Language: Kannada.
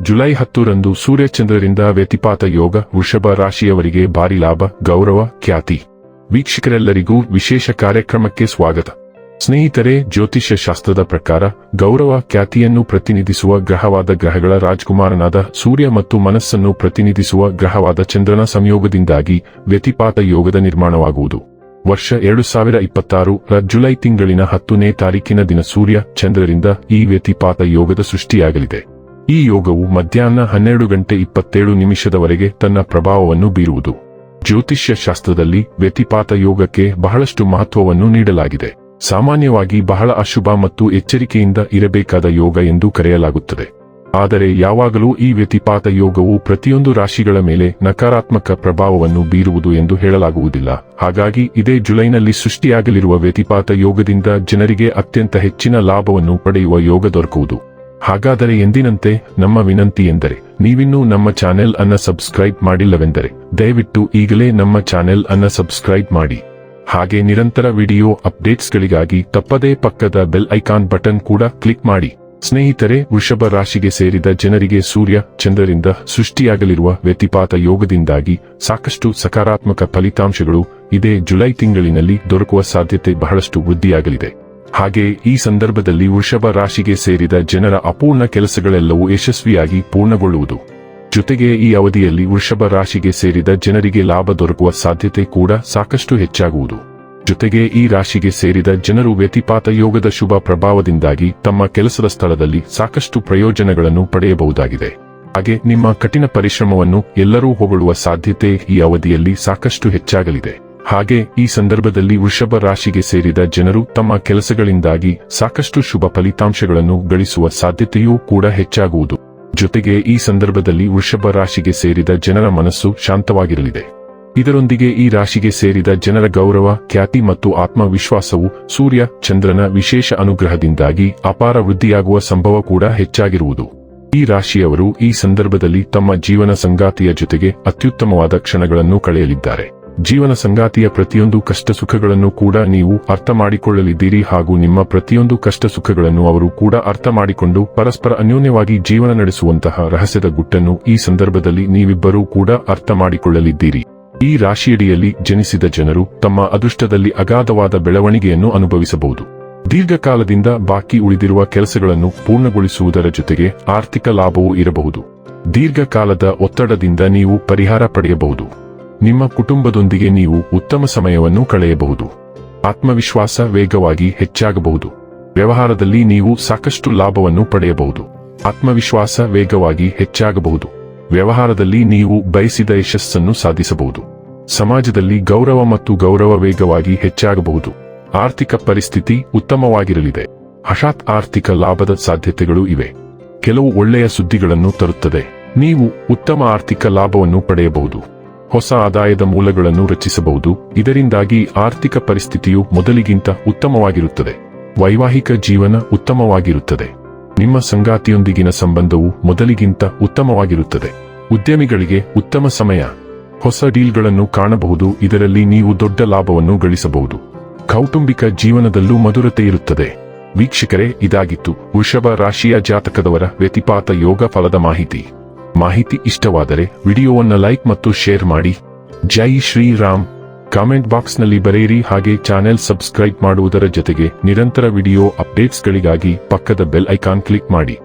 ಜುಲೈ 10ರಂದು ಸೂರ್ಯಚಂದ್ರರಿಂದ ವ್ಯತಿಪಾತ ಯೋಗ ವೃಷಭ ರಾಶಿಯವರಿಗೆ ಭಾರಿ ಲಾಭ, ಗೌರವ, ಖ್ಯಾತಿ. ವೀಕ್ಷಕರೆಲ್ಲರಿಗೂ ವಿಶೇಷ ಕಾರ್ಯಕ್ರಮಕ್ಕೆ ಸ್ವಾಗತ. ಸ್ನೇಹಿತರೆ, ಜ್ಯೋತಿಷ್ಯ ಶಾಸ್ತ್ರದ ಪ್ರಕಾರ ಗೌರವ, ಖ್ಯಾತಿಯನ್ನು ಪ್ರತಿನಿಧಿಸುವ ಗ್ರಹವಾದ ಗ್ರಹಗಳ ರಾಜಕುಮಾರನಾದ ಸೂರ್ಯ ಮತ್ತು ಮನಸ್ಸನ್ನು ಪ್ರತಿನಿಧಿಸುವ ಗ್ರಹವಾದ ಚಂದ್ರನ ಸಂಯೋಗದಿಂದಾಗಿ ವ್ಯತಿಪಾತ ಯೋಗದ ನಿರ್ಮಾಣವಾಗುವುದು. ವರ್ಷ 2026 ರ ಜುಲೈ ತಿಂಗಳಿನ 10ನೇ ತಾರೀಕಿನ ದಿನ ಸೂರ್ಯ ಚಂದ್ರರಿಂದ ಈ ವ್ಯತಿಪಾತ ಯೋಗದ ಸೃಷ್ಟಿಯಾಗಲಿದೆ. ಈ ಯೋಗವು ಮಧ್ಯಾಹ್ನ 12:27 ತನ್ನ ಪ್ರಭಾವವನ್ನು ಬೀರುವುದು. ಜ್ಯೋತಿಷ್ಯ ಶಾಸ್ತ್ರದಲ್ಲಿ ವ್ಯತಿಪಾತ ಯೋಗಕ್ಕೆ ಬಹಳಷ್ಟು ಮಹತ್ವವನ್ನು ನೀಡಲಾಗಿದೆ. ಸಾಮಾನ್ಯವಾಗಿ ಬಹಳ ಅಶುಭ ಮತ್ತು ಎಚ್ಚರಿಕೆಯಿಂದ ಇರಬೇಕಾದ ಯೋಗ ಎಂದು ಕರೆಯಲಾಗುತ್ತದೆ. ಆದರೆ ಯಾವಾಗಲೂ ಈ ವ್ಯತಿಪಾತ ಯೋಗವು ಪ್ರತಿಯೊಂದು ರಾಶಿಗಳ ಮೇಲೆ ನಕಾರಾತ್ಮಕ ಪ್ರಭಾವವನ್ನು ಬೀರುವುದು ಎಂದು ಹೇಳಲಾಗುವುದಿಲ್ಲ. ಹಾಗಾಗಿ ಇದೇ ಜುಲೈನಲ್ಲಿ ಸೃಷ್ಟಿಯಾಗಲಿರುವ ವ್ಯತಿಪಾತ ಯೋಗದಿಂದ ಜನರಿಗೆ ಅತ್ಯಂತ ಹೆಚ್ಚಿನ ಲಾಭವನ್ನು ಪಡೆಯುವ ಯೋಗ ದೊರಕುವುದು. ಹಾಗಾದರೆ ಎಂದಿನಂತೆ ನಮ್ಮ ವಿನಂತಿ ಎಂದರೆ, ನೀವಿನ್ನೂ ನಮ್ಮ ಚಾನೆಲ್ ಅನ್ನು ಸಬ್ಸ್ಕ್ರೈಬ್ ಮಾಡಿಲ್ಲವೆಂದರೆ ದಯವಿಟ್ಟು ಈಗಲೇ ನಮ್ಮ ಚಾನೆಲ್ ಅನ್ನು ಸಬ್ಸ್ಕ್ರೈಬ್ ಮಾಡಿ. ಹಾಗೆ ನಿರಂತರ ವಿಡಿಯೋ ಅಪ್ಡೇಟ್ಸ್ಗಳಿಗಾಗಿ ತಪ್ಪದೇ ಪಕ್ಕದ ಬೆಲ್ ಐಕಾನ್ ಬಟನ್ ಕೂಡ ಕ್ಲಿಕ್ ಮಾಡಿ. ಸ್ನೇಹಿತರೆ, ವೃಷಭ ರಾಶಿಗೆ ಸೇರಿದ ಜನರಿಗೆ ಸೂರ್ಯ ಚಂದ್ರರಿಂದ ಸೃಷ್ಟಿಯಾಗಲಿರುವ ವ್ಯತಿಪಾತ ಯೋಗದಿಂದಾಗಿ ಸಾಕಷ್ಟು ಸಕಾರಾತ್ಮಕ ಫಲಿತಾಂಶಗಳು ಇದೇ ಜುಲೈ ತಿಂಗಳಿನಲ್ಲಿ ದೊರಕುವ ಸಾಧ್ಯತೆ ಬಹಳಷ್ಟು ವೃದ್ಧಿಯಾಗಲಿದೆ. ಹಾಗೆ ಈ ಸಂದರ್ಭದಲ್ಲಿ ವೃಷಭ ರಾಶಿಗೆ ಸೇರಿದ ಜನರ ಅಪೂರ್ಣ ಕೆಲಸಗಳೆಲ್ಲವೂ ಯಶಸ್ವಿಯಾಗಿ ಪೂರ್ಣಗೊಳ್ಳುವುದು. ಜೊತೆಗೆ ಈ ಅವಧಿಯಲ್ಲಿ ವೃಷಭ ರಾಶಿಗೆ ಸೇರಿದ ಜನರಿಗೆ ಲಾಭ ದೊರಕುವ ಸಾಧ್ಯತೆ ಕೂಡ ಸಾಕಷ್ಟು ಹೆಚ್ಚಾಗುವುದು. ಜೊತೆಗೆ ಈ ರಾಶಿಗೆ ಸೇರಿದ ಜನರು ವ್ಯತಿಪಾತ ಯೋಗದ ಶುಭ ಪ್ರಭಾವದಿಂದಾಗಿ ತಮ್ಮ ಕೆಲಸದ ಸ್ಥಳದಲ್ಲಿ ಸಾಕಷ್ಟು ಪ್ರಯೋಜನಗಳನ್ನು ಪಡೆಯಬಹುದಾಗಿದೆ. ಹಾಗೆ ನಿಮ್ಮ ಕಠಿಣ ಪರಿಶ್ರಮವನ್ನು ಎಲ್ಲರೂ ಹೊಗಳುವ ಸಾಧ್ಯತೆ ಈ ಅವಧಿಯಲ್ಲಿ ಸಾಕಷ್ಟು ಹೆಚ್ಚಾಗಲಿದೆ. ಹಾಗೆ ಈ ಸಂದರ್ಭದಲ್ಲಿ ವೃಷಭ ರಾಶಿಗೆ ಸೇರಿದ ಜನರು ತಮ್ಮ ಕೆಲಸಗಳಿಂದಾಗಿ ಸಾಕಷ್ಟು ಶುಭ ಫಲಿತಾಂಶಗಳನ್ನು ಗಳಿಸುವ ಸಾಧ್ಯತೆಯೂ ಕೂಡ ಹೆಚ್ಚಾಗುವುದು. ಜೊತೆಗೆ ಈ ಸಂದರ್ಭದಲ್ಲಿ ವೃಷಭ ರಾಶಿಗೆ ಸೇರಿದ ಜನರ ಮನಸ್ಸು ಶಾಂತವಾಗಿರಲಿದೆ. ಇದರೊಂದಿಗೆ ಈ ರಾಶಿಗೆ ಸೇರಿದ ಜನರ ಗೌರವ, ಖ್ಯಾತಿ ಮತ್ತು ಆತ್ಮವಿಶ್ವಾಸವು ಸೂರ್ಯ ಚಂದ್ರನ ವಿಶೇಷ ಅನುಗ್ರಹದಿಂದಾಗಿ ಅಪಾರ ವೃದ್ಧಿಯಾಗುವ ಸಂಭವ ಕೂಡ ಹೆಚ್ಚಾಗಿರುವುದು. ಈ ರಾಶಿಯವರು ಈ ಸಂದರ್ಭದಲ್ಲಿ ತಮ್ಮ ಜೀವನ ಸಂಗಾತಿಯ ಜೊತೆಗೆ ಅತ್ಯುತ್ತಮವಾದ ಕ್ಷಣಗಳನ್ನು ಕಳೆಯಲಿದ್ದಾರೆ. ಜೀವನ ಸಂಗಾತಿಯ ಪ್ರತಿಯೊಂದು ಕಷ್ಟ ಸುಖಗಳನ್ನು ಕೂಡ ನೀವು ಅರ್ಥ ಮಾಡಿಕೊಳ್ಳಲಿದ್ದೀರಿ ಹಾಗೂ ನಿಮ್ಮ ಪ್ರತಿಯೊಂದು ಕಷ್ಟ ಸುಖಗಳನ್ನು ಅವರು ಕೂಡ ಅರ್ಥ ಮಾಡಿಕೊಂಡು ಪರಸ್ಪರ ಅನ್ಯೋನ್ಯವಾಗಿ ಜೀವನ ನಡೆಸುವಂತಹ ರಹಸ್ಯದ ಗುಟ್ಟನ್ನು ಈ ಸಂದರ್ಭದಲ್ಲಿ ನೀವಿಬ್ಬರೂ ಕೂಡ ಅರ್ಥ ಮಾಡಿಕೊಳ್ಳಲಿದ್ದೀರಿ. ಈ ರಾಶಿಯಡಿಯಲ್ಲಿ ಜನಿಸಿದ ಜನರು ತಮ್ಮ ಅದೃಷ್ಟದಲ್ಲಿ ಅಗಾಧವಾದ ಬೆಳವಣಿಗೆಯನ್ನು ಅನುಭವಿಸಬಹುದು. ದೀರ್ಘಕಾಲದಿಂದ ಬಾಕಿ ಉಳಿದಿರುವ ಕೆಲಸಗಳನ್ನು ಪೂರ್ಣಗೊಳಿಸುವುದರ ಜೊತೆಗೆ ಆರ್ಥಿಕ ಲಾಭವೂ ಇರಬಹುದು. ದೀರ್ಘಕಾಲದ ಒತ್ತಡದಿಂದ ನೀವು ಪರಿಹಾರ ಪಡೆಯಬಹುದು. ನಿಮ್ಮ ಕುಟುಂಬದೊಂದಿಗೆ ನೀವು ಉತ್ತಮ ಸಮಯವನ್ನು ಕಳೆಯಬಹುದು. ಆತ್ಮವಿಶ್ವಾಸ ವೇಗವಾಗಿ ಹೆಚ್ಚಾಗಬಹುದು. ವ್ಯವಹಾರದಲ್ಲಿ ನೀವು ಸಾಕಷ್ಟು ಲಾಭವನ್ನು ಪಡೆಯಬಹುದು. ಆತ್ಮವಿಶ್ವಾಸ ವೇಗವಾಗಿ ಹೆಚ್ಚಾಗಬಹುದು. ವ್ಯವಹಾರದಲ್ಲಿ ನೀವು ಬಯಸಿದ ಯಶಸ್ಸನ್ನು ಸಾಧಿಸಬಹುದು. ಸಮಾಜದಲ್ಲಿ ಗೌರವ ಮತ್ತು ಗೌರವ ವೇಗವಾಗಿ ಹೆಚ್ಚಾಗಬಹುದು. ಆರ್ಥಿಕ ಪರಿಸ್ಥಿತಿ ಉತ್ತಮವಾಗಿರಲಿದೆ. ಹಠಾತ್ ಆರ್ಥಿಕ ಲಾಭದ ಸಾಧ್ಯತೆಗಳು ಇವೆ. ಕೆಲವು ಒಳ್ಳೆಯ ಸುದ್ದಿಗಳನ್ನು ತರುತ್ತದೆ. ನೀವು ಉತ್ತಮ ಆರ್ಥಿಕ ಲಾಭವನ್ನು ಪಡೆಯಬಹುದು. ಹೊಸ ಆದಾಯದ ಮೂಲಗಳನ್ನು ರಚಿಸಬಹುದು. ಇದರಿಂದಾಗಿ ಆರ್ಥಿಕ ಪರಿಸ್ಥಿತಿಯು ಮೊದಲಿಗಿಂತ ಉತ್ತಮವಾಗಿರುತ್ತದೆ. ವೈವಾಹಿಕ ಜೀವನ ಉತ್ತಮವಾಗಿರುತ್ತದೆ. ನಿಮ್ಮ ಸಂಗಾತಿಯೊಂದಿಗಿನ ಸಂಬಂಧವು ಮೊದಲಿಗಿಂತ ಉತ್ತಮವಾಗಿರುತ್ತದೆ. ಉದ್ಯಮಿಗಳಿಗೆ ಉತ್ತಮ ಸಮಯ. ಹೊಸ ಡೀಲ್ಗಳನ್ನು ಕಾಣಬಹುದು. ಇದರಲ್ಲಿ ನೀವು ದೊಡ್ಡ ಲಾಭವನ್ನು ಗಳಿಸಬಹುದು. ಕೌಟುಂಬಿಕ ಜೀವನದಲ್ಲೂ ಮಧುರತೆ ಇರುತ್ತದೆ. ವೀಕ್ಷಕರೇ, ಇದಾಗಿತ್ತು ವೃಷಭ ರಾಶಿಯ ಜಾತಕದವರ ವ್ಯತಿಪಾತ ಯೋಗ ಫಲದ ಮಾಹಿತಿ ಇಷ್ಟವಾದರೆ ವಿಡಿಯೋವನ್ನು ಲೈಕ್ ಮತ್ತು ಶೇರ್ ಮಾಡಿ. ಜೈ ಶ್ರೀರಾಮ್. ಕಾಮೆಂಟ್ ಬಾಕ್ಸ್ನಲ್ಲಿ ಬರೆಯಿರಿ. ಹಾಗೆ ಚಾನೆಲ್ ಸಬ್ಸ್ಕ್ರೈಬ್ ಮಾಡುವುದರ ಜೊತೆಗೆ ನಿರಂತರ ವಿಡಿಯೋ ಅಪ್ಡೇಟ್ಸ್ಗಳಿಗಾಗಿ ಪಕ್ಕದ ಬೆಲ್ ಐಕಾನ್ ಕ್ಲಿಕ್ ಮಾಡಿ.